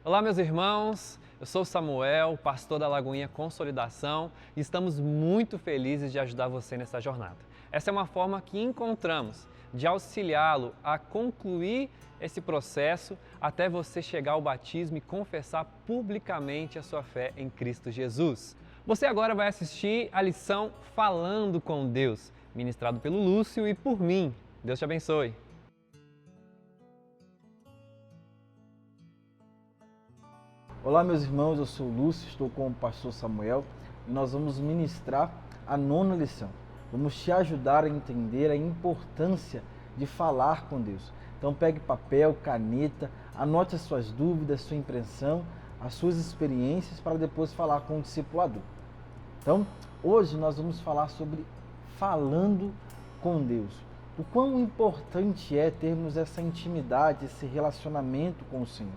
Olá, meus irmãos, eu sou Samuel, pastor da Lagoinha Consolidação e estamos muito felizes de ajudar você nessa jornada. Essa é uma forma que encontramos de auxiliá-lo a concluir esse processo até você chegar ao batismo e confessar publicamente a sua fé em Cristo Jesus. Você agora vai assistir a lição Falando com Deus, ministrado pelo Lúcio e por mim. Deus te abençoe. Olá, meus irmãos, eu sou o Lúcio, estou com o pastor Samuel e nós vamos ministrar a 9ª lição. Vamos te ajudar a entender a importância de falar com Deus. Então pegue papel, caneta, anote as suas dúvidas, sua impressão, as suas experiências para depois falar com o discipulador. Então, hoje nós vamos falar sobre falando com Deus. O quão importante é termos essa intimidade, esse relacionamento com o Senhor.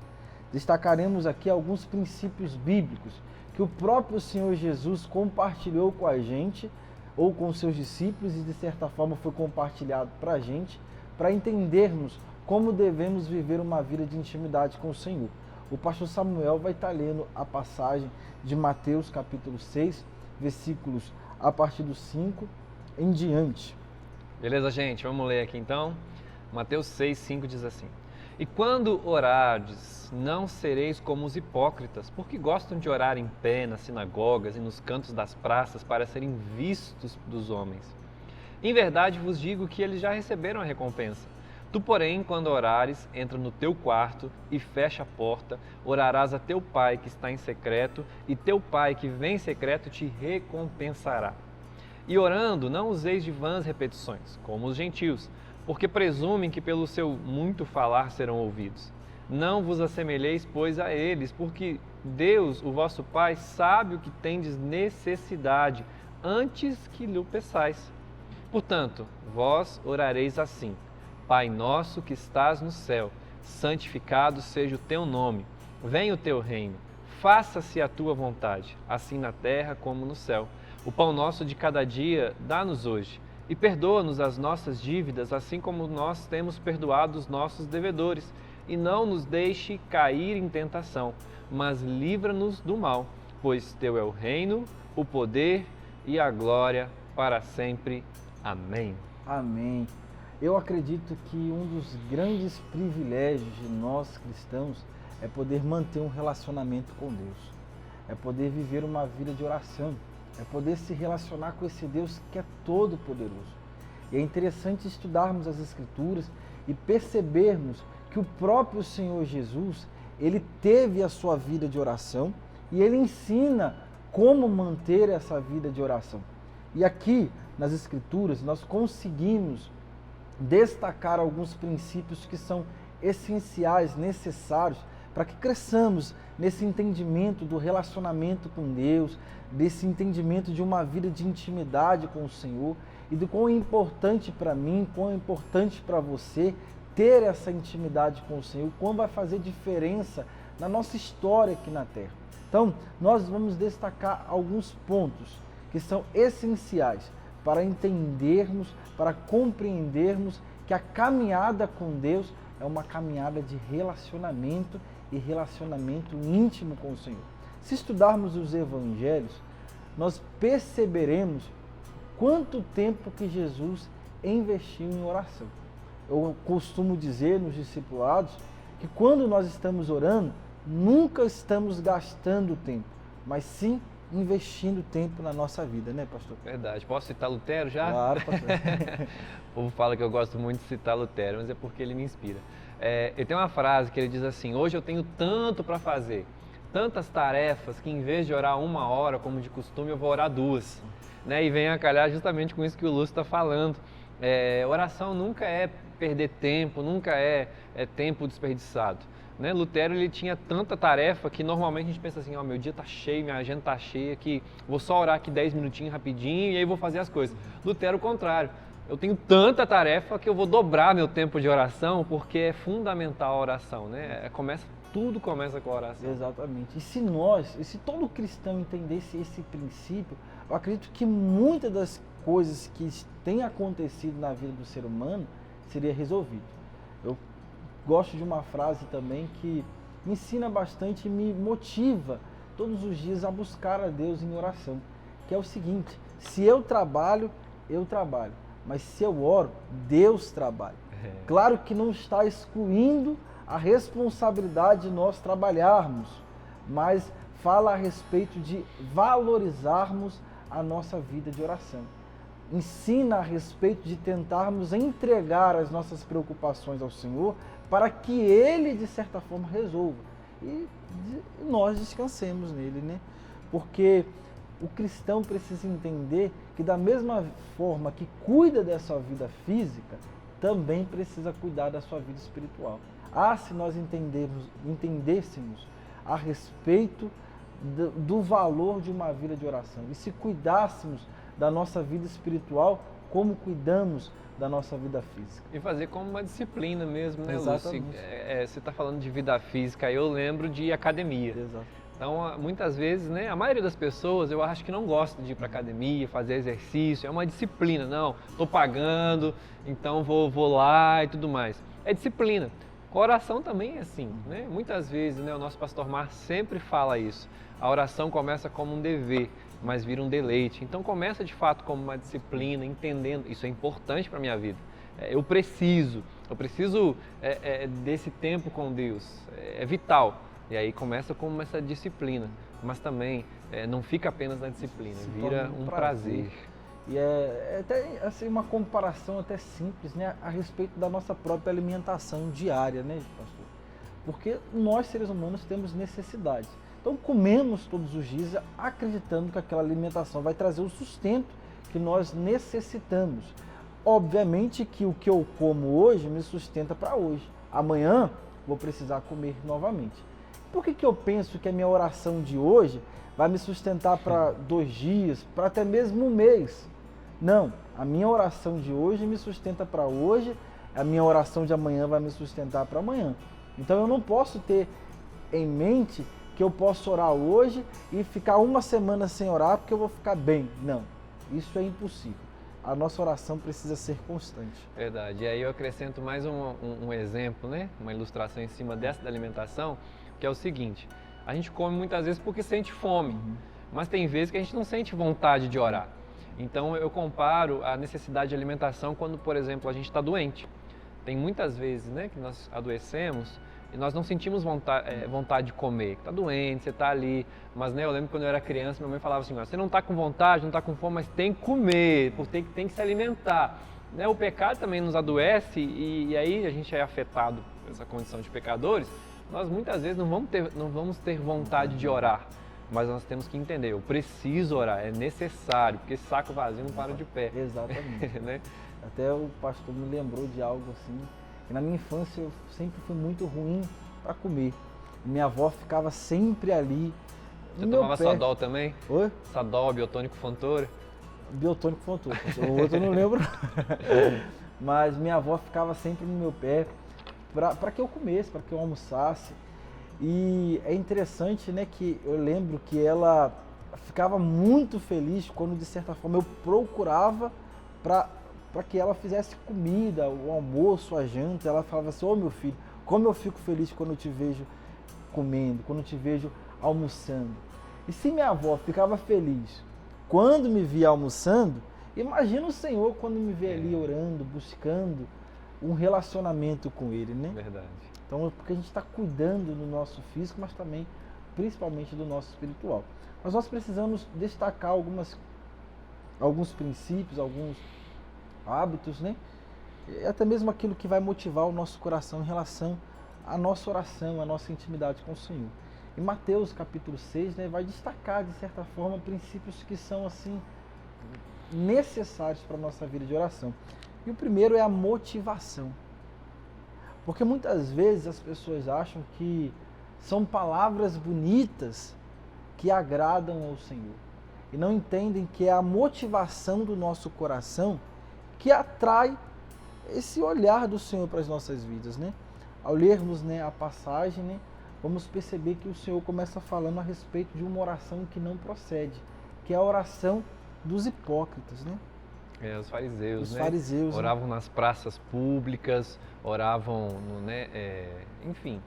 Destacaremos aqui alguns princípios bíblicos que o próprio Senhor Jesus compartilhou com a gente ou com seus discípulos e de certa forma foi compartilhado para a gente, para entendermos como devemos viver uma vida de intimidade com o Senhor. O pastor Samuel vai estar lendo a passagem de Mateus capítulo 6, versículos a partir do 5 em diante. Beleza, gente? Vamos ler aqui então. Mateus 6, 5 diz assim: E quando orardes, não sereis como os hipócritas, porque gostam de orar em pé nas sinagogas e nos cantos das praças para serem vistos dos homens. Em verdade vos digo que eles já receberam a recompensa. Tu, porém, quando orares, entra no teu quarto e fecha a porta, orarás a teu pai que está em secreto, e teu pai que vem em secreto te recompensará. E orando, não useis de vãs repetições, como os gentios, porque presumem que pelo seu muito falar serão ouvidos. Não vos assemelheis, pois, a eles, porque Deus, o vosso Pai, sabe o que tendes necessidade, antes que lhe peçais. Portanto, vós orareis assim: Pai nosso que estás no céu, santificado seja o teu nome. Venha o teu reino. Faça-se a tua vontade, assim na terra como no céu. O pão nosso de cada dia dá-nos hoje. E perdoa-nos as nossas dívidas, assim como nós temos perdoado os nossos devedores. E não nos deixe cair em tentação, mas livra-nos do mal, pois teu é o reino, o poder e a glória para sempre. Amém. Amém. Eu acredito que um dos grandes privilégios de nós cristãos é poder manter um relacionamento com Deus, é poder viver uma vida de oração, é poder se relacionar com esse Deus que é todo poderoso. E é interessante estudarmos as Escrituras e percebermos que o próprio Senhor Jesus, ele teve a sua vida de oração e ele ensina como manter essa vida de oração. E aqui nas Escrituras nós conseguimos destacar alguns princípios que são essenciais, necessários para que cresçamos nesse entendimento do relacionamento com Deus, desse entendimento de uma vida de intimidade com o Senhor e do quão é importante para mim, quão é importante para você ter essa intimidade com o Senhor, quão vai fazer diferença na nossa história aqui na Terra. Então, nós vamos destacar alguns pontos que são essenciais para entendermos, para compreendermos que a caminhada com Deus é uma caminhada de relacionamento e relacionamento íntimo com o Senhor. Se estudarmos os evangelhos, nós perceberemos quanto tempo que Jesus investiu em oração. Eu costumo dizer nos discipulados que quando nós estamos orando, nunca estamos gastando tempo, mas sim investindo tempo na nossa vida, né, pastor? Verdade. Posso citar Lutero já? Claro, pastor. O povo fala que eu gosto muito de citar Lutero, mas é porque ele me inspira. Ele tem uma frase que ele diz assim: hoje eu tenho tanto para fazer, tantas tarefas, que em vez de orar 1 hora, como de costume, eu vou orar 2. Né? E vem a calhar justamente com isso que o Lúcio está falando. Oração nunca é perder tempo, nunca é tempo desperdiçado. Né? Lutero, ele tinha tanta tarefa que normalmente a gente pensa assim: meu dia está cheio, minha agenda está cheia, que vou só orar aqui 10 minutinhos rapidinho e aí vou fazer as coisas. Lutero, o contrário. Eu tenho tanta tarefa que eu vou dobrar meu tempo de oração, porque é fundamental a oração, né? Tudo começa com a oração. Exatamente. E se todo cristão entendesse esse princípio, eu acredito que muitas das coisas que têm acontecido na vida do ser humano seria resolvido. Eu gosto de uma frase também que me ensina bastante e me motiva todos os dias a buscar a Deus em oração, que é o seguinte: se eu trabalho, mas se eu oro, Deus trabalha. Claro que não está excluindo a responsabilidade de nós trabalharmos, mas fala a respeito de valorizarmos a nossa vida de oração. Ensina a respeito de tentarmos entregar as nossas preocupações ao Senhor para que Ele, de certa forma, resolva. E nós descansemos nele, né? Porque o cristão precisa entender que da mesma forma que cuida da sua vida física, também precisa cuidar da sua vida espiritual. Se nós entendêssemos a respeito do valor de uma vida de oração e se cuidássemos da nossa vida espiritual como cuidamos da nossa vida física. E fazer como uma disciplina mesmo, né, Exatamente. Lúcio? Você está falando de vida física, eu lembro de academia. Exato. Então, muitas vezes, né, a maioria das pessoas, eu acho que não gosta de ir para academia, fazer exercício, é uma disciplina. Não, estou pagando, então vou lá e tudo mais. É disciplina. Com a oração também é assim, né? Muitas vezes, né, o nosso pastor Mar sempre fala isso. A oração começa como um dever, mas vira um deleite. Então começa de fato como uma disciplina, entendendo, isso é importante para a minha vida. Eu preciso desse tempo com Deus, é vital. E aí começa como essa disciplina, mas também não fica apenas na disciplina, vira um prazer. E é até assim, uma comparação até simples, né, a respeito da nossa própria alimentação diária, né, pastor? Porque nós, seres humanos, temos necessidades. Então comemos todos os dias acreditando que aquela alimentação vai trazer o sustento que nós necessitamos. Obviamente que o que eu como hoje me sustenta para hoje. Amanhã vou precisar comer novamente. Por que eu penso que a minha oração de hoje vai me sustentar para 2 dias, para até mesmo um mês? Não, a minha oração de hoje me sustenta para hoje, a minha oração de amanhã vai me sustentar para amanhã. Então eu não posso ter em mente que eu posso orar hoje e ficar uma semana sem orar porque eu vou ficar bem. Não, isso é impossível. A nossa oração precisa ser constante. Verdade. E aí eu acrescento mais um exemplo, né? Uma ilustração em cima dessa da alimentação, que é o seguinte: a gente come muitas vezes porque sente fome, mas tem vezes que a gente não sente vontade de orar. Então eu comparo a necessidade de alimentação quando, por exemplo, a gente está doente. Tem muitas vezes, né, que nós adoecemos e nós não sentimos vontade de comer. Está doente, você está ali. Mas, né, eu lembro quando eu era criança, minha mãe falava assim: você não está com vontade, não está com fome, mas tem que comer, porque tem que se alimentar. Né, o pecado também nos adoece e aí a gente é afetado por essa condição de pecadores. Nós muitas vezes não vamos ter vontade de orar, mas nós temos que entender: eu preciso orar, é necessário, porque esse saco vazio não para de pé. Exatamente. Né? Até o pastor me lembrou de algo assim, que na minha infância eu sempre fui muito ruim para comer. Minha avó ficava sempre ali. Você tomava Sadol também? Oi? Sadol, biotônico Fontoura? Biotônico Fontoura, o outro eu não lembro. Mas minha avó ficava sempre no meu pé para que eu comesse, para que eu almoçasse. E é interessante, né, que eu lembro que ela ficava muito feliz quando, de certa forma, eu procurava para que ela fizesse comida, o almoço, a janta. Ela falava assim: ô meu filho, como eu fico feliz quando eu te vejo comendo, quando eu te vejo almoçando. E se minha avó ficava feliz quando me via almoçando, imagina o Senhor quando me vê ali orando, buscando um relacionamento com Ele, né? Verdade. Então, porque a gente está cuidando do nosso físico, mas também, principalmente, do nosso espiritual. Mas nós precisamos destacar alguns princípios, alguns hábitos, né? E até mesmo aquilo que vai motivar o nosso coração em relação à nossa oração, à nossa intimidade com o Senhor. Em Mateus capítulo 6, né, vai destacar, de certa forma, princípios que são assim necessários para a nossa vida de oração. E o primeiro é a motivação. Porque muitas vezes as pessoas acham que são palavras bonitas que agradam ao Senhor. E não entendem que é a motivação do nosso coração que atrai esse olhar do Senhor para as nossas vidas, né? Ao lermos, né, a passagem, né, vamos perceber que o Senhor começa falando a respeito de uma oração que não procede, que é a oração dos hipócritas, né? Os fariseus, Os né? fariseus, Oravam nas praças públicas, oravam, enfim,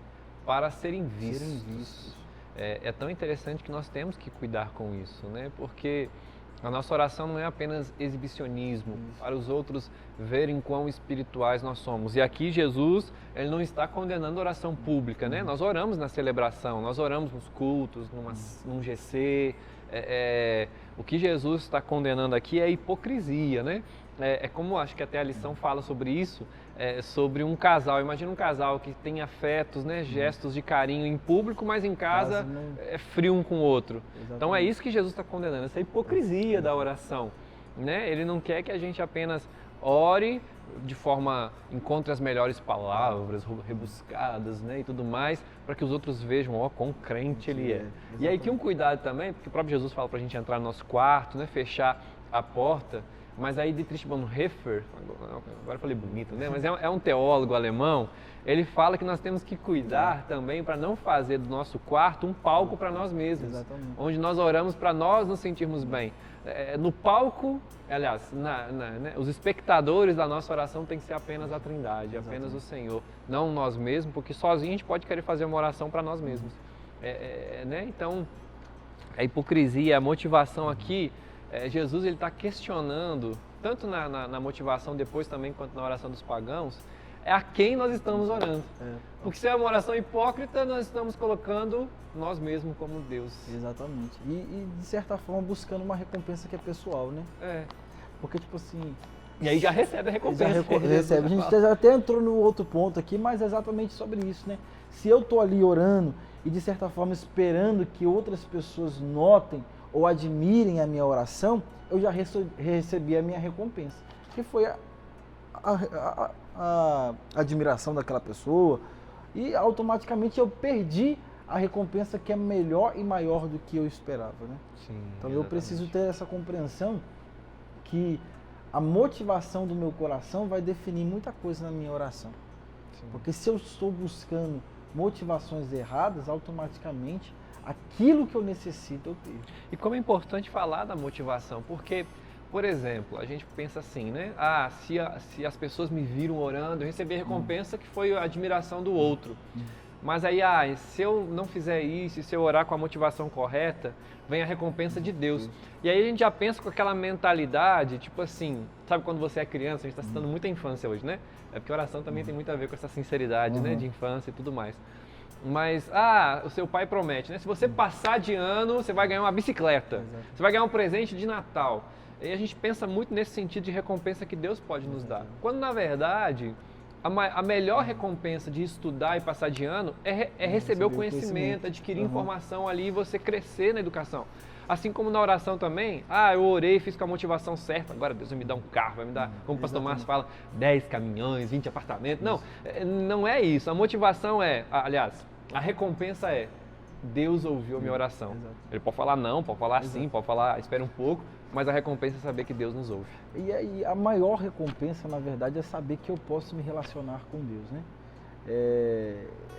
para serem vistos. É tão interessante que nós temos que cuidar com isso, né? Porque a nossa oração não é apenas exibicionismo, para os outros verem quão espirituais nós somos. E aqui Jesus, ele não está condenando a oração pública, né? Nós oramos na celebração, nós oramos nos cultos, num GC. O que Jesus está condenando aqui é a hipocrisia, né? É como, acho que até a lição fala sobre isso, sobre um casal. Imagina um casal que tem afetos, né, gestos de carinho em público, mas em casa é frio um com o outro. Exatamente. Então é isso que Jesus está condenando, essa hipocrisia da oração, né? Ele não quer que a gente apenas ore de forma, encontre as melhores palavras, rebuscadas, né, e tudo mais, para que os outros vejam, ó, quão crente ele é. E aí que um cuidado também, porque o próprio Jesus fala para a gente entrar no nosso quarto, né, fechar a porta. Mas aí Dietrich Bonhoeffer, agora eu falei bonito, né? Mas é um teólogo alemão, ele fala que nós temos que cuidar também para não fazer do nosso quarto um palco para nós mesmos. Exatamente. Onde nós oramos para nós nos sentirmos bem. No palco, aliás, né, os espectadores da nossa oração tem que ser apenas a Trindade, apenas o Senhor, não nós mesmos, porque sozinho a gente pode querer fazer uma oração para nós mesmos. Né? Então, a hipocrisia, a motivação aqui, Jesus ele está questionando, tanto na motivação depois também, quanto na oração dos pagãos, a quem nós estamos orando. Porque se é uma oração hipócrita, nós estamos colocando nós mesmos como Deus. Exatamente. E de certa forma buscando uma recompensa que é pessoal, né? Porque tipo assim... E aí já recebe a recompensa. Recebe. A gente já até entrou no outro ponto aqui, mas é exatamente sobre isso, né? Se eu estou ali orando e de certa forma esperando que outras pessoas notem ou admirem a minha oração, eu já recebi a minha recompensa, que foi a admiração daquela pessoa, e automaticamente eu perdi a recompensa que é melhor e maior do que eu esperava, né? Sim, então eu preciso ter essa compreensão que a motivação do meu coração vai definir muita coisa na minha oração. Sim. Porque se eu estou buscando motivações erradas, automaticamente aquilo que eu necessito eu tenho. E como é importante falar da motivação, porque, por exemplo, a gente pensa assim, né? Se as pessoas me viram orando, eu recebi a recompensa que foi a admiração do outro. Mas aí, se eu não fizer isso, se eu orar com a motivação correta, vem a recompensa de Deus. E aí a gente já pensa com aquela mentalidade, tipo assim, sabe quando você é criança, a gente está citando muita infância hoje, né? É porque a oração também tem muito a ver com essa sinceridade, né, de infância e tudo mais. Mas, o seu pai promete, né? Se você passar de ano, você vai ganhar uma bicicleta. Exato. Você vai ganhar um presente de Natal. E a gente pensa muito nesse sentido de recompensa que Deus pode nos dar. Quando, na verdade, a melhor recompensa de estudar e passar de ano é receber o conhecimento, adquirir informação ali e você crescer na educação. Assim como na oração também, eu orei, fiz com a motivação certa, agora Deus vai me dar um carro, vai me dar, como o pastor Márcio fala, 10 caminhões, 20 apartamentos. Não é isso. A motivação aliás, a recompensa é, Deus ouviu a minha oração. Exato. Ele pode falar não, pode falar sim, pode falar espera um pouco, mas a recompensa é saber que Deus nos ouve. E aí, a maior recompensa, na verdade, é saber que eu posso me relacionar com Deus, né?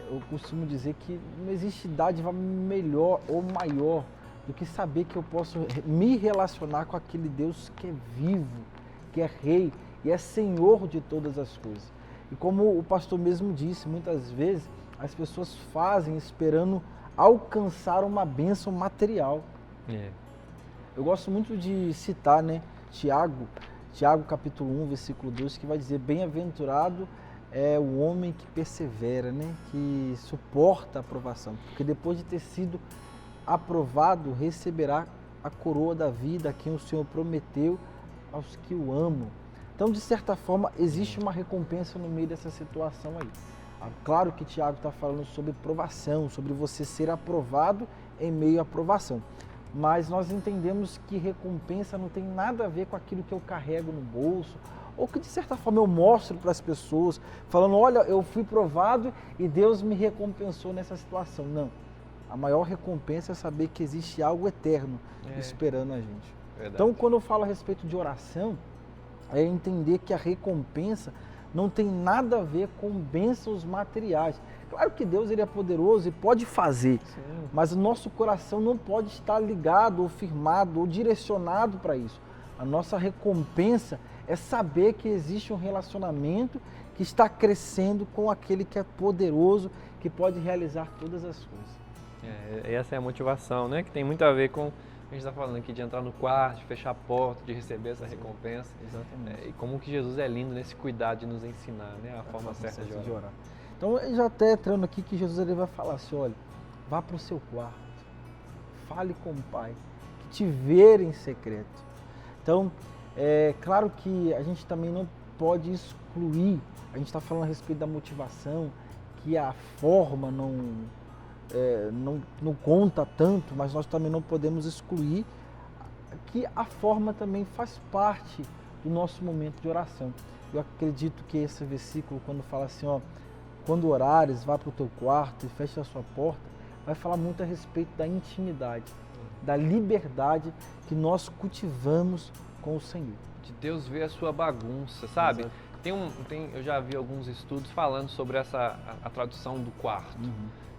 Eu costumo dizer que não existe dádiva melhor ou maior do que saber que eu posso me relacionar com aquele Deus que é vivo, que é rei e é senhor de todas as coisas. E como o pastor mesmo disse, muitas vezes as pessoas fazem esperando alcançar uma bênção material. Eu gosto muito de citar, né, Tiago capítulo 1, versículo 2, que vai dizer: bem-aventurado é o homem que persevera, né, que suporta a aprovação, porque depois de ter sido aprovado, receberá a coroa da vida a quem o Senhor prometeu aos que o amam. Então, de certa forma, existe uma recompensa no meio dessa situação aí. Claro que Tiago está falando sobre provação, sobre você ser aprovado em meio à provação. Mas nós entendemos que recompensa não tem nada a ver com aquilo que eu carrego no bolso, ou que de certa forma eu mostro para as pessoas, falando, olha, eu fui provado e Deus me recompensou nessa situação. Não. A maior recompensa é saber que existe algo eterno esperando a gente. Verdade. Então, quando eu falo a respeito de oração, é entender que a recompensa não tem nada a ver com bênçãos materiais. Claro que Deus ele é poderoso e pode fazer, sim, mas o nosso coração não pode estar ligado ou firmado ou direcionado para isso. A nossa recompensa é saber que existe um relacionamento que está crescendo com aquele que é poderoso, que pode realizar todas as coisas. Essa é a motivação, né? Que tem muito a ver com o que a gente está falando aqui, de entrar no quarto, de fechar a porta, de receber essa recompensa. Exatamente. E como que Jesus é lindo nesse cuidado de nos ensinar, né? A forma certa de orar. Então, já até entrando aqui, que Jesus ele vai falar assim, olha, vá para o seu quarto, fale com o Pai, que te ver em secreto. Então, é claro que a gente também não pode excluir, a gente está falando a respeito da motivação, que a forma não conta tanto, mas nós também não podemos excluir que a forma também faz parte do nosso momento de oração. Eu acredito que esse versículo, quando fala assim, ó, quando orares, vá para o teu quarto e feche a sua porta, vai falar muito a respeito da intimidade, da liberdade que nós cultivamos com o Senhor. De Deus ver a sua bagunça, sabe? Eu já vi alguns estudos falando sobre a tradução do quarto.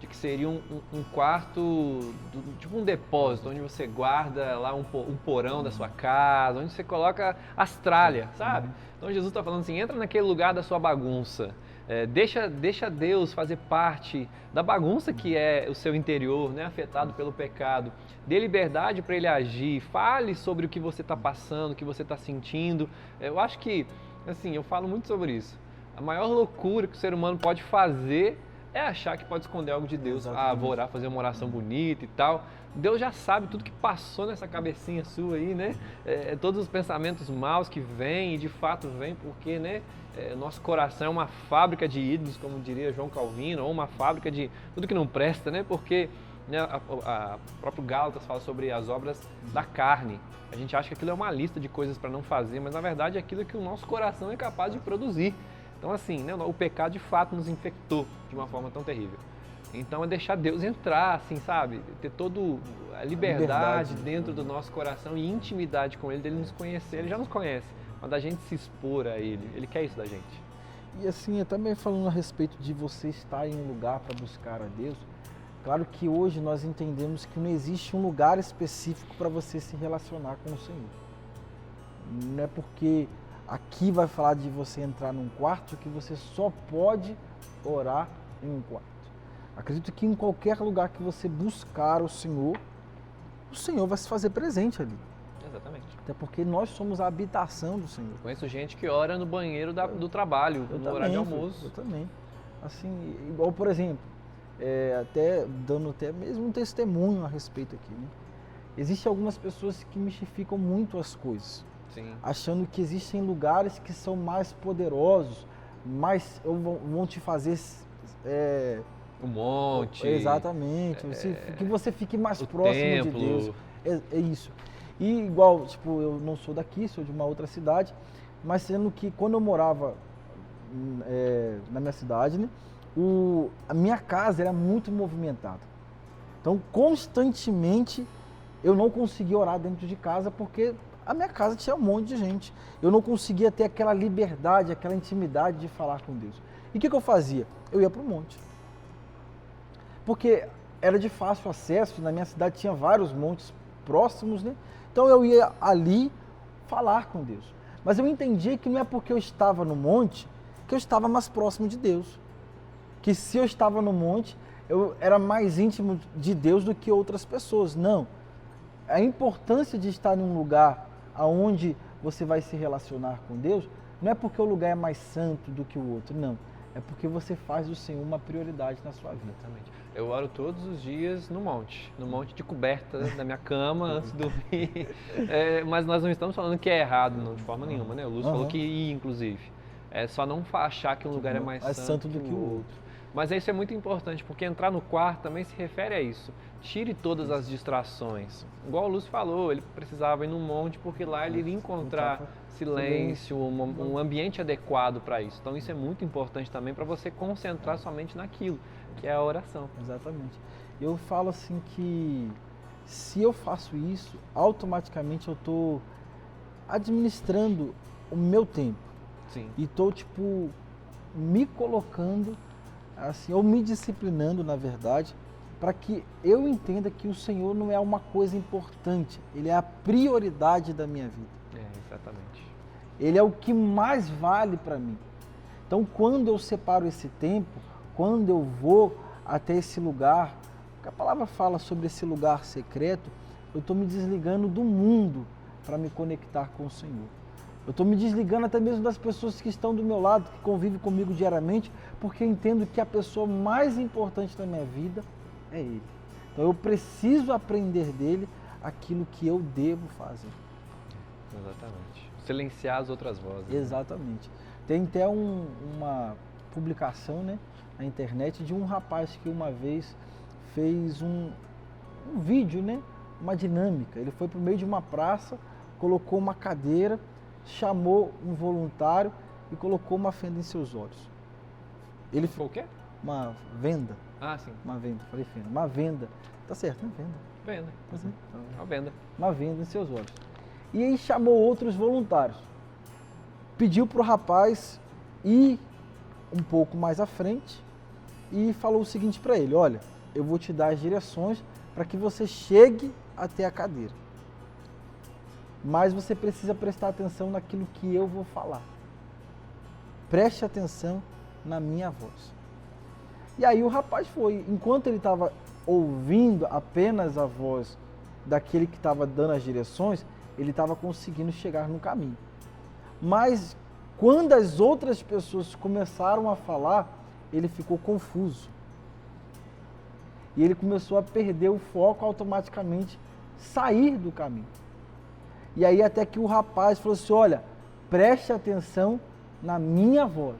De que seria um quarto, tipo um depósito, onde você guarda lá um porão da sua casa, onde você coloca as tralhas, sabe? Então Jesus está falando assim, entra naquele lugar da sua bagunça, deixa Deus fazer parte da bagunça que é o seu interior, né, afetado pelo pecado. Dê liberdade para Ele agir, fale sobre o que você está passando, o que você está sentindo. Eu acho que, assim, eu falo muito sobre isso. A maior loucura que o ser humano pode fazer é achar que pode esconder algo de Deus. Exatamente. Vou orar, fazer uma oração bonita e tal. Deus já sabe tudo que passou nessa cabecinha sua aí, né? Todos os pensamentos maus que vêm, e de fato vêm porque, né? Nosso coração é uma fábrica de ídolos, como diria João Calvino, ou uma fábrica de tudo que não presta, né? Porque né, a próprio Gálatas fala sobre as obras da carne. A gente acha que aquilo é uma lista de coisas para não fazer, mas na verdade é aquilo que o nosso coração é capaz de produzir. Então assim, né, o pecado de fato nos infectou de uma forma tão terrível. Então é deixar Deus entrar, assim, sabe? Ter toda a liberdade dentro do nosso coração e intimidade com Ele, dele nos conhecer. Ele já nos conhece, mas da gente se expor a Ele. Ele quer isso da gente. E assim, também falando a respeito de você estar em um lugar para buscar a Deus, claro que hoje nós entendemos que não existe um lugar específico para você se relacionar com o Senhor. Não é porque aqui vai falar de você entrar num quarto que você só pode orar em um quarto. Acredito que em qualquer lugar que você buscar o Senhor vai se fazer presente ali. Exatamente. Até porque nós somos a habitação do Senhor. Conheço gente que ora no banheiro do trabalho, no horário de almoço. Eu também. Assim, igual, por exemplo, até dando até mesmo um testemunho a respeito aqui, né? Existem algumas pessoas que mistificam muito as coisas. Sim. Achando que existem lugares que são mais poderosos, vão te fazer... Um monte. Exatamente. Que você fique mais próximo templo. de Deus. É isso. E igual, tipo, eu não sou daqui, sou de uma outra cidade, mas sendo que quando eu morava na minha cidade, né, a minha casa era muito movimentada. Então, constantemente, eu não conseguia orar dentro de casa porque a minha casa tinha um monte de gente. Eu não conseguia ter aquela liberdade, aquela intimidade de falar com Deus. E o que eu fazia? Eu ia para o monte. Porque era de fácil acesso, na minha cidade tinha vários montes próximos, né? Então eu ia ali falar com Deus. Mas eu entendi que não é porque eu estava no monte que eu estava mais próximo de Deus. Que se eu estava no monte, eu era mais íntimo de Deus do que outras pessoas. Não. A importância de estar em um lugar onde você vai se relacionar com Deus, não é porque o lugar é mais santo do que o outro, não. É porque você faz do Senhor uma prioridade na sua vida. Exatamente. Eu oro todos os dias no monte de coberta da minha cama antes de dormir. Mas nós não estamos falando que é errado, não, de forma nenhuma, né? O Lúcio falou que ia, inclusive. É só não achar que um lugar é mais santo do que o outro. Mas isso é muito importante, porque entrar no quarto também se refere a isso. Tire todas as distrações. Igual o Lúcio falou, ele precisava ir no monte porque lá ele iria encontrar silêncio, um ambiente adequado para isso. Então isso é muito importante também para você concentrar somente naquilo, que é a oração. Exatamente. Eu falo assim que se eu faço isso, automaticamente eu estou administrando o meu tempo. Sim. E estou, tipo, me colocando, assim, ou me disciplinando, na verdade, para que eu entenda que o Senhor não é uma coisa importante, Ele é a prioridade da minha vida. Exatamente. Ele é o que mais vale para mim. Então, quando eu separo esse tempo, quando eu vou até esse lugar, porque a palavra fala sobre esse lugar secreto, eu estou me desligando do mundo para me conectar com o Senhor. Eu estou me desligando até mesmo das pessoas que estão do meu lado, que convivem comigo diariamente, porque eu entendo que a pessoa mais importante da minha vida é Ele. Então eu preciso aprender dele aquilo que eu devo fazer. Exatamente. Silenciar as outras vozes. Exatamente. Tem até uma publicação, né, na internet de um rapaz que uma vez fez um vídeo, né, uma dinâmica. Ele foi para o meio de uma praça, colocou uma cadeira, chamou um voluntário e colocou uma fenda em seus olhos. Ele foi o quê? Uma venda. Ah, sim. Uma venda, falei fenda. Uma venda. Tá certo, né? Venda. Venda. Uhum. Uma venda. Uma venda em seus olhos. E aí chamou outros voluntários. Pediu para o rapaz ir um pouco mais à frente e falou o seguinte para ele: olha, eu vou te dar as direções para que você chegue até a cadeira. Mas você precisa prestar atenção naquilo que eu vou falar. Preste atenção na minha voz. E aí o rapaz foi. Enquanto ele estava ouvindo apenas a voz daquele que estava dando as direções, ele estava conseguindo chegar no caminho. Mas quando as outras pessoas começaram a falar, ele ficou confuso. E ele começou a perder o foco, automaticamente sair do caminho. E aí até que o rapaz falou assim: olha, preste atenção na minha voz,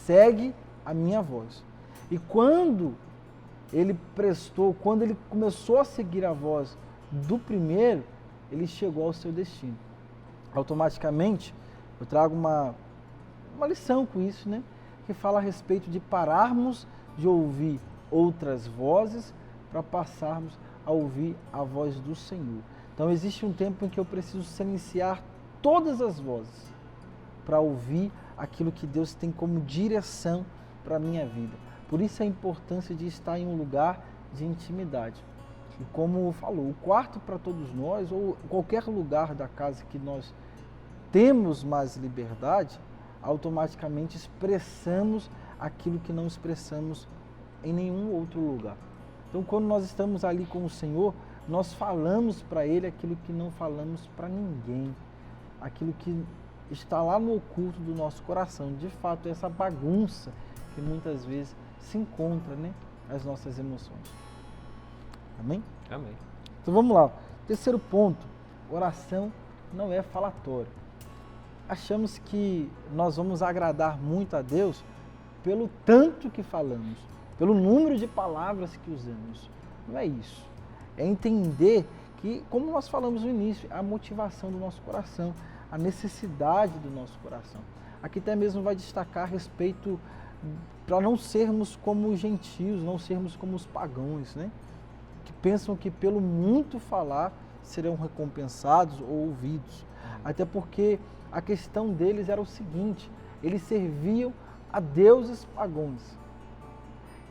segue a minha voz. E quando ele começou a seguir a voz do primeiro, ele chegou ao seu destino. Automaticamente, eu trago uma lição com isso, né? Que fala a respeito de pararmos de ouvir outras vozes para passarmos a ouvir a voz do Senhor. Então existe um tempo em que eu preciso silenciar todas as vozes para ouvir aquilo que Deus tem como direção para a minha vida. Por isso a importância de estar em um lugar de intimidade. E como falou, o quarto para todos nós, ou qualquer lugar da casa que nós temos mais liberdade, automaticamente expressamos aquilo que não expressamos em nenhum outro lugar. Então quando nós estamos ali com o Senhor, nós falamos para Ele aquilo que não falamos para ninguém, aquilo que está lá no oculto do nosso coração. De fato, essa bagunça que muitas vezes se encontra, né, as nossas emoções. Amém? Amém. Então vamos lá. Terceiro ponto, oração não é falatório. Achamos que nós vamos agradar muito a Deus pelo tanto que falamos, pelo número de palavras que usamos. Não é isso. É entender que, como nós falamos no início, a motivação do nosso coração, a necessidade do nosso coração. Aqui até mesmo vai destacar a respeito para não sermos como os gentios, não sermos como os pagãos, né? Que pensam que pelo muito falar serão recompensados ou ouvidos. Até porque a questão deles era o seguinte: eles serviam a deuses pagãos.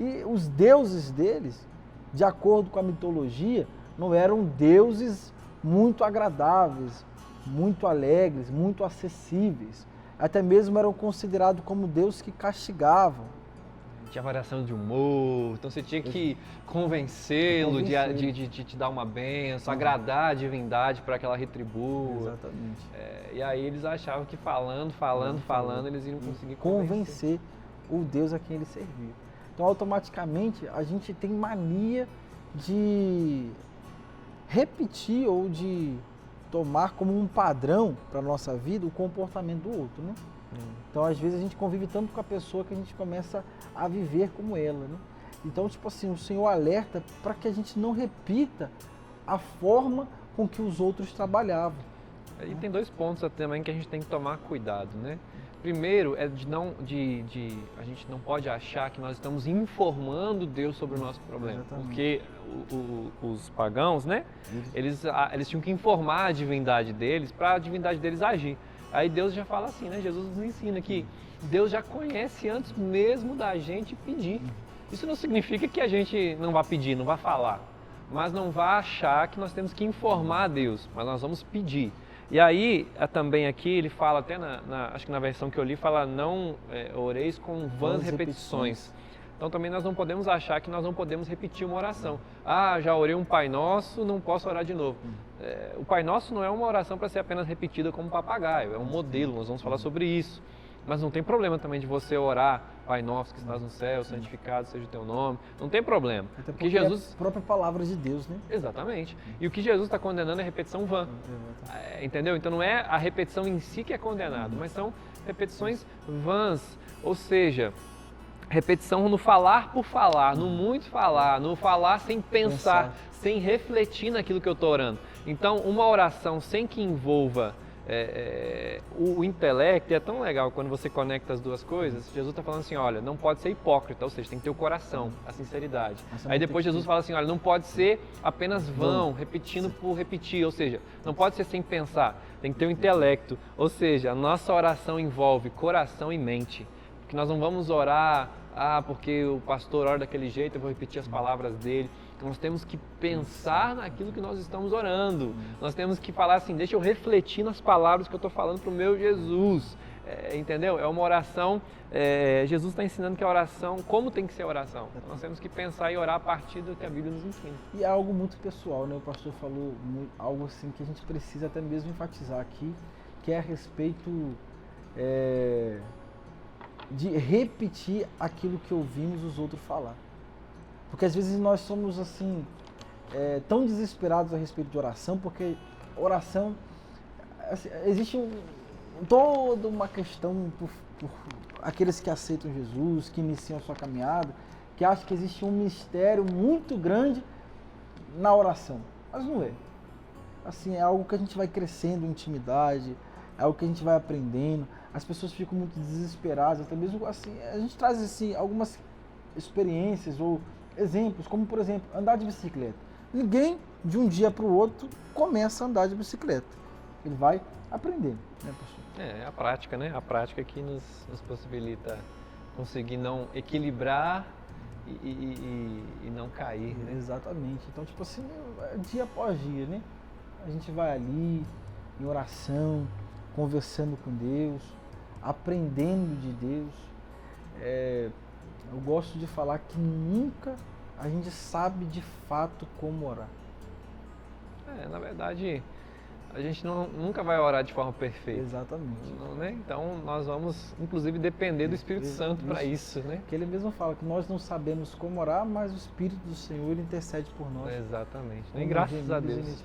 E os deuses deles, de acordo com a mitologia, não eram deuses muito agradáveis, muito alegres, muito acessíveis. Até mesmo eram considerados como deuses que castigavam. Tinha variação de humor, então você tinha que convencê-lo de te dar uma bênção, agradar a divindade para que ela retribua. Exatamente. E aí eles achavam que falando, eles iam conseguir convencer o Deus a quem eles serviam. Então, automaticamente, a gente tem mania de repetir ou de tomar como um padrão para a nossa vida o comportamento do outro, né? Então, às vezes, a gente convive tanto com a pessoa que a gente começa a viver como ela, né? Então, tipo assim, o Senhor alerta para que a gente não repita a forma com que os outros trabalhavam. E tem dois pontos também que a gente tem que tomar cuidado, né? Primeiro é a gente não pode achar que nós estamos informando Deus sobre o nosso problema. Exatamente. Porque os pagãos, né? Eles tinham que informar a divindade deles para a divindade deles agir. Aí Deus já fala assim, né? Jesus nos ensina que Deus já conhece antes mesmo da gente pedir. Isso não significa que a gente não vai pedir, não vai falar, mas não vai achar que nós temos que informar a Deus, mas nós vamos pedir. E aí, também aqui, ele fala até, acho que na versão que eu li, fala não oreis com vãs repetições. Então também nós não podemos achar que nós não podemos repetir uma oração. Ah, já orei um Pai Nosso, não posso orar de novo. O Pai Nosso não é uma oração para ser apenas repetida como papagaio, é um modelo, nós vamos falar sobre isso. Mas não tem problema também de você orar, Pai Nosso que estás no céu, santificado seja o teu nome, não tem problema. Até porque Jesus... é a própria palavra de Deus, né? Exatamente. E o que Jesus está condenando é repetição vã. Entendeu? Então não é a repetição em si que é condenado, mas são repetições vãs. Ou seja, repetição no falar por falar, no muito falar, no falar sem pensar, sem refletir naquilo que eu estou orando. Então, uma oração sem que envolva o intelecto, é tão legal quando você conecta as duas coisas. Jesus está falando assim, olha, não pode ser hipócrita, ou seja, tem que ter o coração, a sinceridade. Aí depois Jesus fala assim, olha, não pode ser apenas vão, repetindo por repetir, ou seja, não pode ser sem pensar, tem que ter o intelecto, ou seja, a nossa oração envolve coração e mente, porque nós não vamos orar, porque o pastor ora daquele jeito, eu vou repetir as palavras dele. Nós temos que pensar naquilo que nós estamos orando. Nós temos que falar assim, deixa eu refletir nas palavras que eu estou falando para o meu Jesus. Entendeu? É uma oração, Jesus está ensinando que a oração, como tem que ser a oração. Nós temos que pensar e orar a partir do que a Bíblia nos ensina. E é algo muito pessoal, né? O pastor falou algo assim que a gente precisa até mesmo enfatizar aqui, que é a respeito de repetir aquilo que ouvimos os outros falar. Porque às vezes nós somos assim, tão desesperados a respeito de oração, porque oração, assim, existe toda uma questão por aqueles que aceitam Jesus, que iniciam a sua caminhada, que acham que existe um mistério muito grande na oração. Mas não é. Assim, é algo que a gente vai crescendo em intimidade, é algo que a gente vai aprendendo. As pessoas ficam muito desesperadas, até mesmo assim, a gente traz assim, algumas experiências ou exemplos, como por exemplo, andar de bicicleta. Ninguém de um dia para o outro começa a andar de bicicleta. Ele vai aprendendo, né, pastor? É a prática, né? A prática que nos possibilita conseguir não equilibrar e não cair, né? Exatamente. Então, tipo assim, dia após dia, né? A gente vai ali em oração, conversando com Deus, aprendendo de Deus. Eu gosto de falar que nunca a gente sabe de fato como orar. Na verdade, a gente nunca vai orar de forma perfeita. Exatamente. Não, né? Então, nós vamos, inclusive, depender do Espírito Santo para isso, né? Que ele mesmo fala que nós não sabemos como orar, mas o Espírito do Senhor, ele intercede por nós. Exatamente. E graças a Deus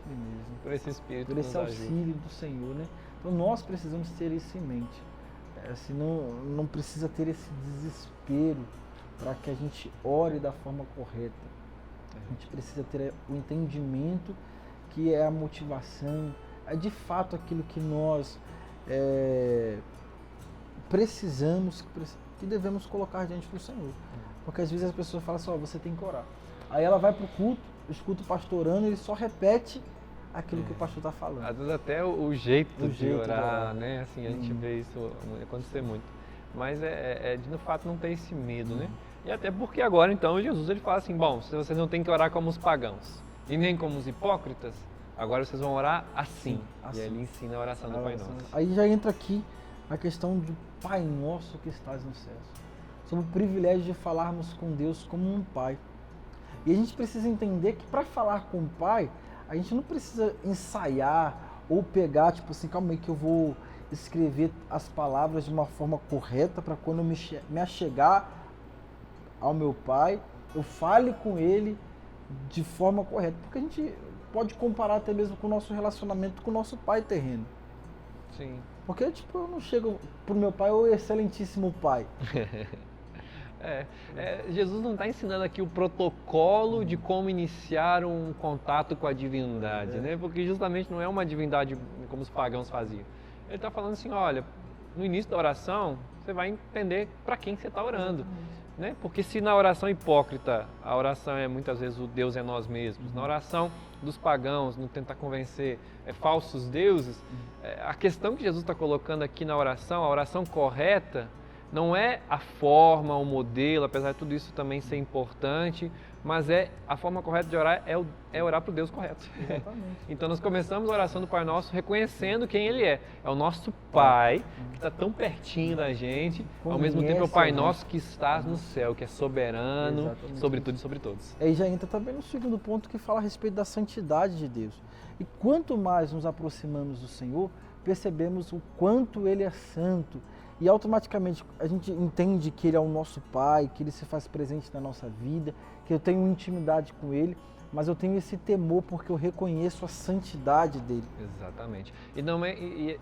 por esse Espírito, por esse auxílio do Senhor, né? Então, nós precisamos ter isso em mente. Assim, não precisa ter esse desespero para que a gente ore da forma correta. A gente precisa ter o entendimento que é a motivação, é de fato aquilo que nós precisamos, que devemos colocar diante do Senhor. Porque às vezes as pessoas falam assim, você tem que orar. Aí ela vai para o culto, escuta o pastor orando, ele só repete aquilo que o pastor está falando. Às vezes até o jeito de orar, né? Assim, a gente vê isso acontecer muito. Mas de fato não ter esse medo, né? E até porque agora, então, Jesus ele fala assim, bom, se vocês não têm que orar como os pagãos e nem como os hipócritas, agora vocês vão orar assim. E aí ele ensina a oração do Pai Nosso. Aí já entra aqui a questão do Pai Nosso que estás nos céus. Sobre o privilégio de falarmos com Deus como um Pai. E a gente precisa entender que para falar com o Pai, a gente não precisa ensaiar ou pegar, tipo assim, calma aí que eu vou escrever as palavras de uma forma correta para quando eu me achegar ao meu Pai, eu fale com Ele de forma correta. Porque a gente pode comparar até mesmo com o nosso relacionamento com o nosso Pai terreno. Sim. Porque, tipo, eu não chego pro meu Pai, ô excelentíssimo Pai. Jesus não está ensinando aqui o protocolo de como iniciar um contato com a divindade, né? Porque justamente não é uma divindade como os pagãos faziam. Ele está falando assim, olha, no início da oração, você vai entender para quem você está orando. Né? Porque se na oração hipócrita, a oração é muitas vezes o Deus é nós mesmos, na oração dos pagãos, no tentar convencer falsos deuses, a questão que Jesus está colocando aqui na oração, a oração correta, não é a forma, o modelo, apesar de tudo isso também ser importante, mas a forma correta de orar é orar para o Deus correto. Exatamente. Então nós começamos a oração do Pai Nosso reconhecendo quem Ele é. É o nosso Pai, que está tão pertinho da gente, ao mesmo tempo é o Pai Nosso que está no céu, que é soberano, Exatamente. sobre tudo e sobre todos. Aí já entra também no segundo ponto que fala a respeito da santidade de Deus. E quanto mais nos aproximamos do Senhor, percebemos o quanto Ele é santo. E automaticamente a gente entende que Ele é o nosso Pai, que Ele se faz presente na nossa vida, que eu tenho intimidade com Ele, mas eu tenho esse temor porque eu reconheço a santidade dEle. Exatamente.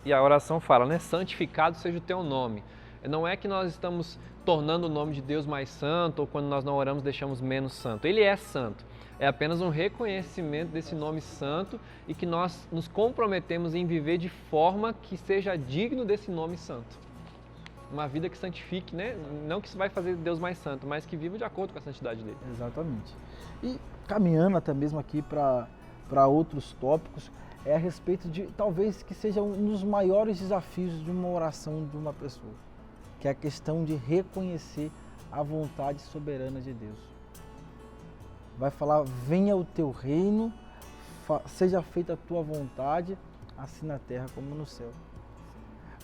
E a oração fala, né? Santificado seja o teu nome. Não é que nós estamos tornando o nome de Deus mais santo ou quando nós não oramos deixamos menos santo. Ele é santo. É apenas um reconhecimento desse nome santo e que nós nos comprometemos em viver de forma que seja digno desse nome santo. Uma vida que santifique, né? Não que isso vai fazer Deus mais santo, mas que viva de acordo com a santidade dele. Exatamente. E caminhando até mesmo aqui para outros tópicos, é a respeito de talvez que seja um dos maiores desafios de uma oração de uma pessoa, que é a questão de reconhecer a vontade soberana de Deus. Vai falar, venha o teu reino, seja feita a tua vontade, assim na terra como no céu.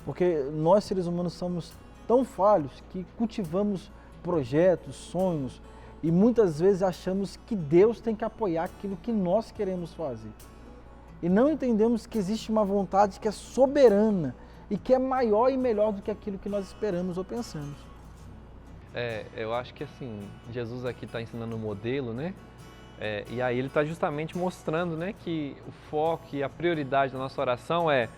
Porque nós seres humanos somos tão falhos que cultivamos projetos, sonhos e muitas vezes achamos que Deus tem que apoiar aquilo que nós queremos fazer. E não entendemos que existe uma vontade que é soberana e que é maior e melhor do que aquilo que nós esperamos ou pensamos. Eu acho que assim, Jesus aqui está ensinando um modelo, né? E aí ele está justamente mostrando, né, que o foco e a prioridade da nossa oração é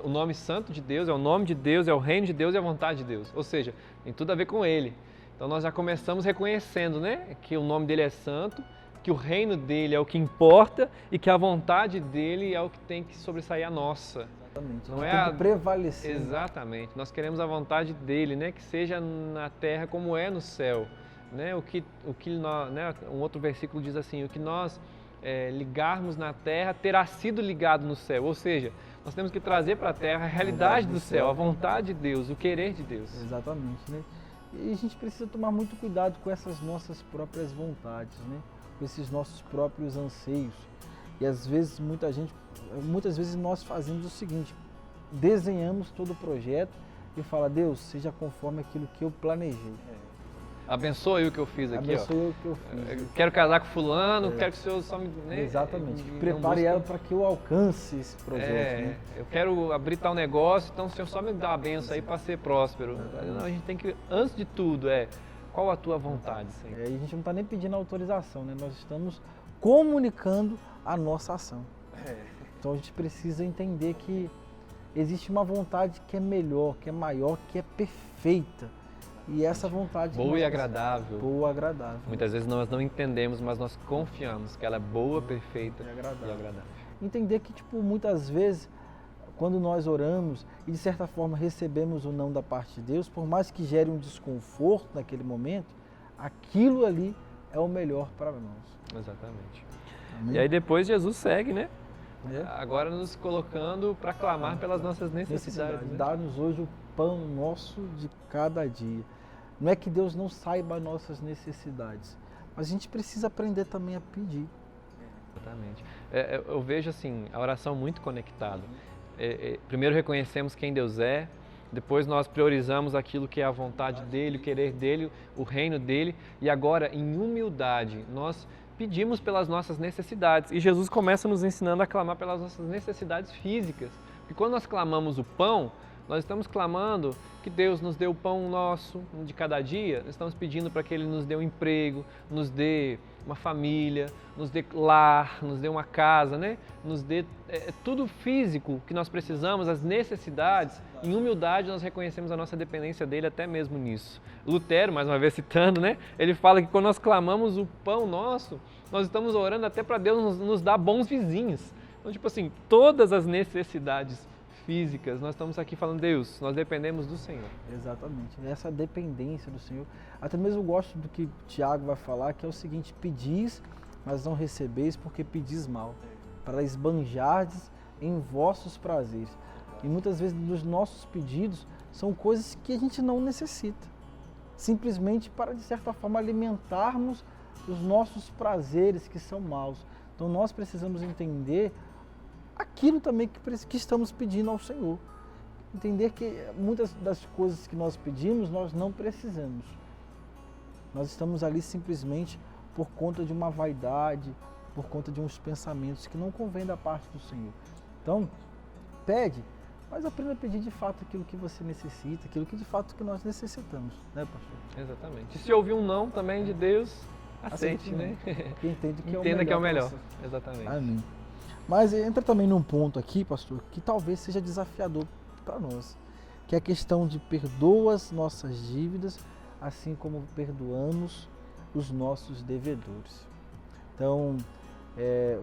o nome santo de Deus, é o nome de Deus, é o reino de Deus e a vontade de Deus. Ou seja, tem tudo a ver com Ele. Então nós já começamos reconhecendo, né, que o nome dele é santo, que o reino dele é o que importa e que a vontade dele é o que tem que sobressair a nossa. Exatamente. Não tem que prevalecer. Exatamente. Nós queremos a vontade dele, né, que seja na terra como é no céu. Né, um outro versículo diz assim, o que nós ligarmos na terra terá sido ligado no céu. Ou seja, nós temos que trazer para a terra a realidade do céu, a vontade de Deus, o querer de Deus. Exatamente, né? E a gente precisa tomar muito cuidado com essas nossas próprias vontades, né? Com esses nossos próprios anseios. E às vezes, muitas vezes nós fazemos o seguinte, desenhamos todo o projeto e fala, Deus, seja conforme aquilo que eu planejei. Abençoe o que eu fiz aqui. Abençoe o que eu fiz. Eu quero casar com fulano, quero que o senhor só me... Né, exatamente. Prepare ela para que eu alcance esse projeto. Né? Eu quero abrir tal negócio, então o senhor só me dá a benção aí para ser próspero. Não, a gente tem que, antes de tudo, qual a tua vontade, Senhor? A gente não está nem pedindo autorização, né? Nós estamos comunicando a nossa ação. Então a gente precisa entender que existe uma vontade que é melhor, que é maior, que é perfeita. E essa vontade... Boa e agradável. Boa e agradável. Muitas vezes nós não entendemos, mas nós confiamos que ela é boa, perfeita e agradável. Entender que, muitas vezes, quando nós oramos e, de certa forma, recebemos o não da parte de Deus, por mais que gere um desconforto naquele momento, aquilo ali é o melhor para nós. Exatamente. Amém? E aí depois Jesus segue, né? Agora nos colocando para clamar pelas nossas necessidades. Né? Dá-nos hoje o pão nosso de cada dia. Não é que Deus não saiba as nossas necessidades, mas a gente precisa aprender também a pedir. Exatamente. Eu vejo assim, a oração muito conectada. Primeiro reconhecemos quem Deus é, depois nós priorizamos aquilo que é a vontade dEle, o querer dEle, o reino dEle, e agora em humildade nós pedimos pelas nossas necessidades. E Jesus começa nos ensinando a clamar pelas nossas necessidades físicas. Porque quando nós clamamos o pão, nós estamos clamando que Deus nos dê o pão nosso de cada dia. Nós estamos pedindo para que Ele nos dê um emprego, nos dê uma família, nos dê lar, nos dê uma casa, né? Nos dê tudo físico que nós precisamos, as necessidades. Em humildade nós reconhecemos a nossa dependência dEle até mesmo nisso. Lutero, mais uma vez citando, né? Ele fala que quando nós clamamos o pão nosso, nós estamos orando até para Deus nos dar bons vizinhos. Então, tipo assim, todas as necessidades físicas, nós estamos aqui falando, Deus, nós dependemos do Senhor. Exatamente, essa dependência do Senhor. Até mesmo eu gosto do que Tiago vai falar, que é o seguinte, pedis, mas não recebeis porque pedis mal, para esbanjardes em vossos prazeres. E muitas vezes os nossos pedidos são coisas que a gente não necessita, simplesmente para, de certa forma, alimentarmos os nossos prazeres que são maus. Então nós precisamos entender aquilo também que estamos pedindo ao Senhor. Entender que muitas das coisas que nós pedimos, nós não precisamos. Nós estamos ali simplesmente por conta de uma vaidade, por conta de uns pensamentos que não convém da parte do Senhor. Então, pede, mas aprenda a pedir de fato aquilo que você necessita, aquilo que de fato que nós necessitamos, né, pastor? Exatamente. E se ouvir um não também de Deus, aceite, né? Porque entende que Entenda que é o melhor. para você. Exatamente. Amém. Mas entra também num ponto aqui, pastor, que talvez seja desafiador para nós, que é a questão de perdoa as nossas dívidas, assim como perdoamos os nossos devedores. Então,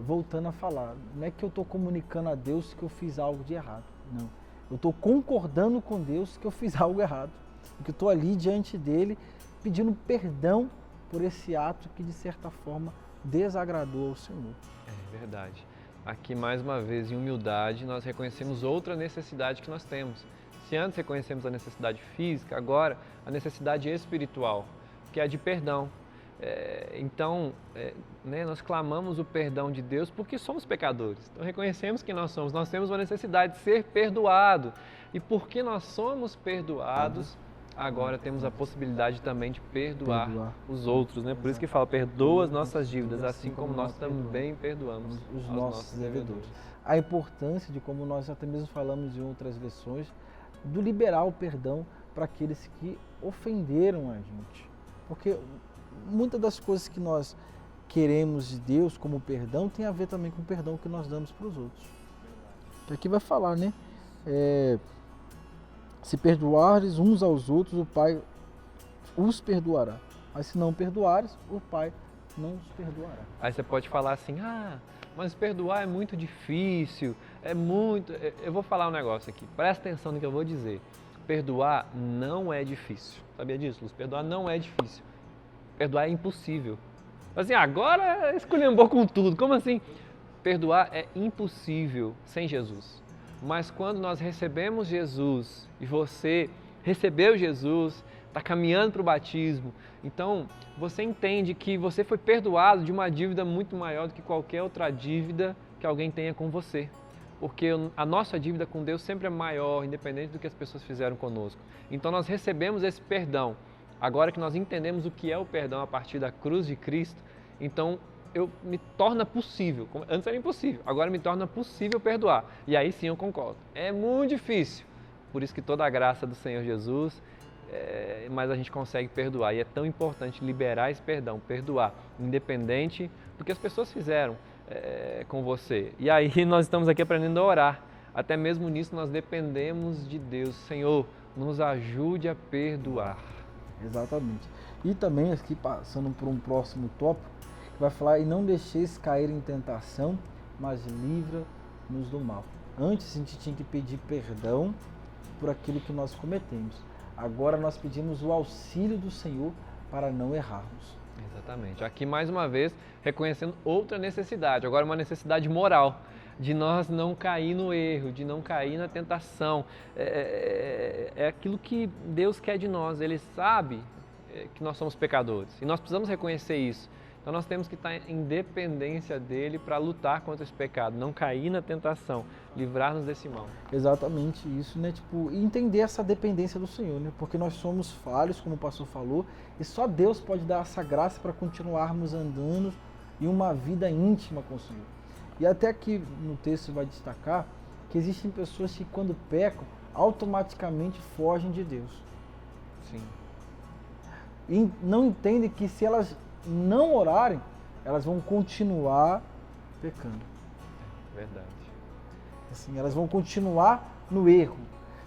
voltando a falar, não é que eu estou comunicando a Deus que eu fiz algo de errado, não. Eu estou concordando com Deus que eu fiz algo errado, porque eu estou ali diante dele pedindo perdão por esse ato que de certa forma desagradou ao Senhor. É verdade. Aqui mais uma vez em humildade nós reconhecemos outra necessidade que nós temos. Se antes reconhecemos a necessidade física, agora a necessidade espiritual, que é a de perdão. Então, nós clamamos o perdão de Deus porque somos pecadores. Então reconhecemos que nós temos uma necessidade de ser perdoado. E porque nós somos perdoados, agora temos a possibilidade também de perdoar os outros, né? Por isso que fala, perdoa as nossas dívidas, assim como nós também perdoamos os nossos devedores. A importância de, como nós até mesmo falamos em outras lições, do liberar o perdão para aqueles que ofenderam a gente. Porque muitas das coisas que nós queremos de Deus como perdão tem a ver também com o perdão que nós damos para os outros. Aqui vai falar, né? Se perdoares uns aos outros, o Pai os perdoará. Mas se não perdoares, o Pai não os perdoará. Aí você pode falar assim, mas perdoar é muito difícil, é muito... Eu vou falar um negócio aqui, presta atenção no que eu vou dizer. Perdoar não é difícil. Sabia disso, Luz? Perdoar não é difícil. Perdoar é impossível. Assim, agora esculhambou com tudo. Como assim? Perdoar é impossível sem Jesus. Mas quando nós recebemos Jesus e você recebeu Jesus, está caminhando para o batismo, então você entende que você foi perdoado de uma dívida muito maior do que qualquer outra dívida que alguém tenha com você. Porque a nossa dívida com Deus sempre é maior, independente do que as pessoas fizeram conosco. Então nós recebemos esse perdão. Agora que nós entendemos o que é o perdão a partir da cruz de Cristo, então me torna possível. Antes era impossível, agora me torna possível perdoar. E aí sim eu concordo. É muito difícil. Por isso que toda a graça do Senhor Jesus, mas a gente consegue perdoar. E é tão importante liberar esse perdão, perdoar, independente do que as pessoas fizeram com você. E aí nós estamos aqui aprendendo a orar. Até mesmo nisso nós dependemos de Deus. Senhor, nos ajude a perdoar. Exatamente. E também aqui passando por um próximo tópico, que vai falar, e não deixeis cair em tentação, mas livra-nos do mal. Antes a gente tinha que pedir perdão por aquilo que nós cometemos. Agora nós pedimos o auxílio do Senhor para não errarmos. Exatamente. Aqui mais uma vez reconhecendo outra necessidade, agora uma necessidade moral, de nós não cair no erro, de não cair na tentação. É aquilo que Deus quer de nós, Ele sabe que nós somos pecadores e nós precisamos reconhecer isso. Então nós temos que estar em dependência dEle para lutar contra esse pecado, não cair na tentação, livrar-nos desse mal. Exatamente isso, né? E entender essa dependência do Senhor, né? Porque nós somos falhos, como o pastor falou, e só Deus pode dar essa graça para continuarmos andando em uma vida íntima com o Senhor. E até aqui no texto vai destacar que existem pessoas que quando pecam, automaticamente fogem de Deus. Sim. E não entendem que se elas não orarem, elas vão continuar pecando. Verdade. Assim, elas vão continuar no erro.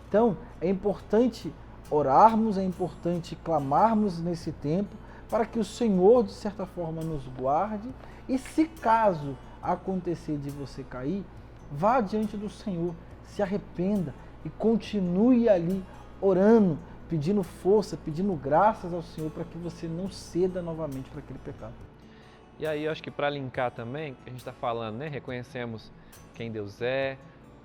Então, é importante orarmos, é importante clamarmos nesse tempo para que o Senhor, de certa forma, nos guarde. E se caso acontecer de você cair, vá diante do Senhor, se arrependa e continue ali orando, pedindo força, pedindo graças ao Senhor para que você não ceda novamente para aquele pecado. E aí eu acho que para linkar também, que a gente está falando, né? Reconhecemos quem Deus é,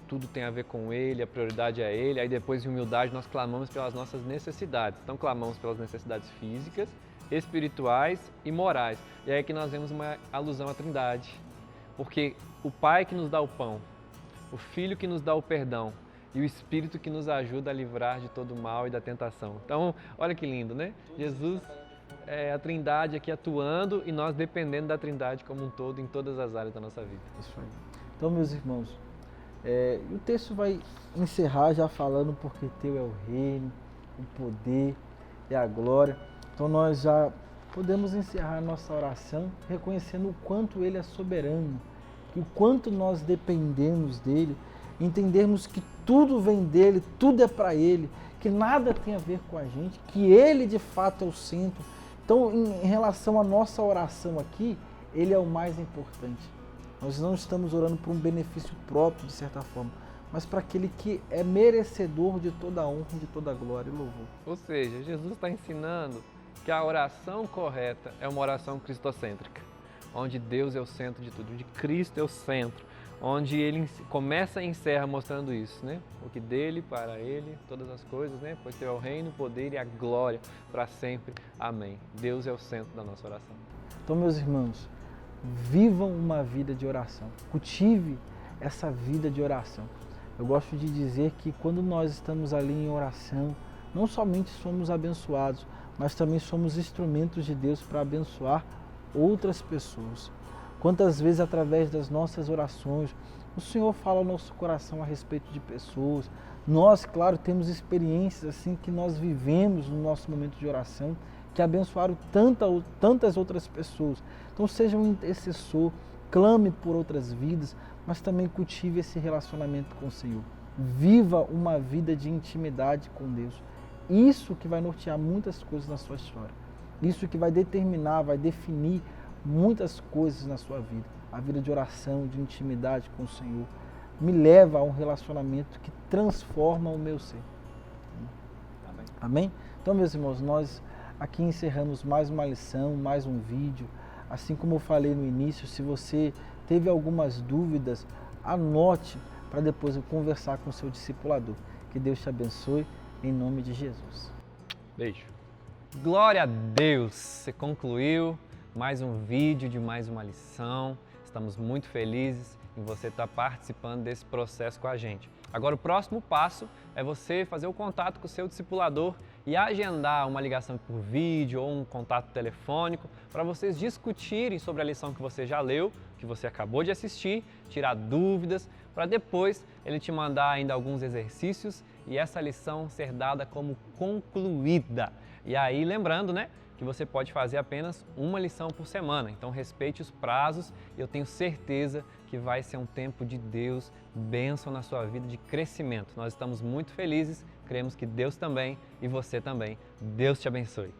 tudo tem a ver com Ele, a prioridade é Ele, aí depois em humildade nós clamamos pelas nossas necessidades. Então clamamos pelas necessidades físicas espirituais e morais. E aí que nós vemos uma alusão à Trindade. Porque o Pai que nos dá o pão, o Filho que nos dá o perdão e o Espírito que nos ajuda a livrar de todo o mal e da tentação. Então, olha que lindo, né? Jesus é a Trindade aqui atuando e nós dependendo da Trindade como um todo em todas as áreas da nossa vida. Isso aí. Então, meus irmãos, o texto vai encerrar já falando porque teu é o reino, o poder e a glória. Então nós já podemos encerrar a nossa oração reconhecendo o quanto Ele é soberano, que o quanto nós dependemos dEle, entendermos que tudo vem dEle, tudo é para Ele, que nada tem a ver com a gente, que Ele de fato é o centro. Então, em relação à nossa oração aqui, Ele é o mais importante. Nós não estamos orando por um benefício próprio, de certa forma, mas para aquele que é merecedor de toda a honra, de toda a glória e louvor. Ou seja, Jesus está ensinando que a oração correta é uma oração cristocêntrica, onde Deus é o centro de tudo, onde Cristo é o centro, onde Ele começa e encerra mostrando isso, né? O que dele, para Ele, todas as coisas, né? Pois teu é o reino, o poder e a glória para sempre. Amém. Deus é o centro da nossa oração. Então, meus irmãos, vivam uma vida de oração, cultive essa vida de oração. Eu gosto de dizer que quando nós estamos ali em oração, não somente somos abençoados, mas também somos instrumentos de Deus para abençoar outras pessoas. Quantas vezes através das nossas orações o Senhor fala ao nosso coração a respeito de pessoas. Nós, claro, temos experiências assim que nós vivemos no nosso momento de oração, que abençoaram tantas outras pessoas. Então seja um intercessor, clame por outras vidas, mas também cultive esse relacionamento com o Senhor. Viva uma vida de intimidade com Deus. Isso que vai nortear muitas coisas na sua história. Isso que vai determinar, vai definir muitas coisas na sua vida. A vida de oração, de intimidade com o Senhor, me leva a um relacionamento que transforma o meu ser. Amém. Amém? Então, meus irmãos, nós aqui encerramos mais uma lição, mais um vídeo. Assim como eu falei no início, se você teve algumas dúvidas, anote para depois eu conversar com o seu discipulador. Que Deus te abençoe, em nome de Jesus. Beijo. Glória a Deus! Você concluiu mais um vídeo de mais uma lição. Estamos muito felizes em você estar participando desse processo com a gente. Agora o próximo passo é você fazer o contato com o seu discipulador e agendar uma ligação por vídeo ou um contato telefônico para vocês discutirem sobre a lição que você já leu, que você acabou de assistir, tirar dúvidas, para depois ele te mandar ainda alguns exercícios e essa lição ser dada como concluída. E aí, lembrando, né, que você pode fazer apenas uma lição por semana. Então respeite os prazos e eu tenho certeza que vai ser um tempo de Deus, bênção na sua vida, de crescimento. Nós estamos muito felizes, cremos que Deus também e você também. Deus te abençoe.